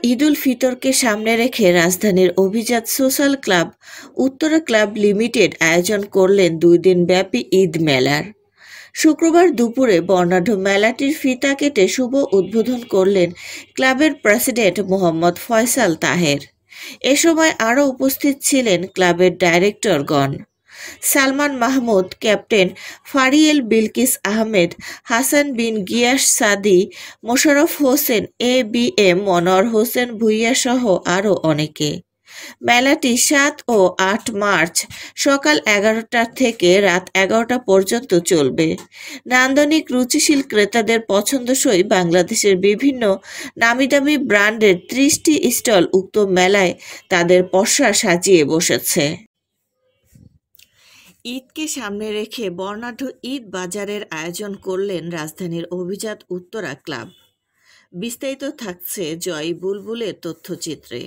ঈদুল ফিতরকে সামনে রেখে রাজধানীর অভিজাত social club Uttara club limited আয়োজন করলেন 2 দিন ব্যাপী ঈদ মেলার। শুক্রবার দুপুরে বর্ণাঢ্য মেলাটির ফিতা কেটে শুভ উদ্বোধন করলেন ক্লাবের প্রেসিডেন্ট মোহাম্মদ ফয়সাল তাহের। এ সময় আরও উপস্থিত ছিলেন ক্লাবের ডাইরেক্টরগণ সালমান মাহমুদ, ক্যাপ্টেন ফারিয়েল বিলকিস আহমেদ, হাসান বিন গিয়াস সাদি, মোশাররফ হোসেন, এবিএম মনোয়ার হোসেন ভূঁইয়া সহ আরও অনেকে। মেলাটি 7 ও 8 মার্চ সকাল 11টা থেকে রাত 11টা পর্যন্ত চলবে। নান্দনিক রুচিশীল ক্রেতাদের পছন্দসই বাংলাদেশের বিভিন্ন নামিদামি ব্র্যান্ডের 30টি স্টল উক্ত মেলায় তাদের পসরা সাজিয়ে বসেছে। ঈদকে সামনে রেখে বর্ণাঢ্য ঈদ বাজারের আয়োজন করলেন রাজধানীর অভিজাত উত্তরা ক্লাব। বিস্তারিত থাকছে জয় বুলবুলের তথ্যচিত্রে।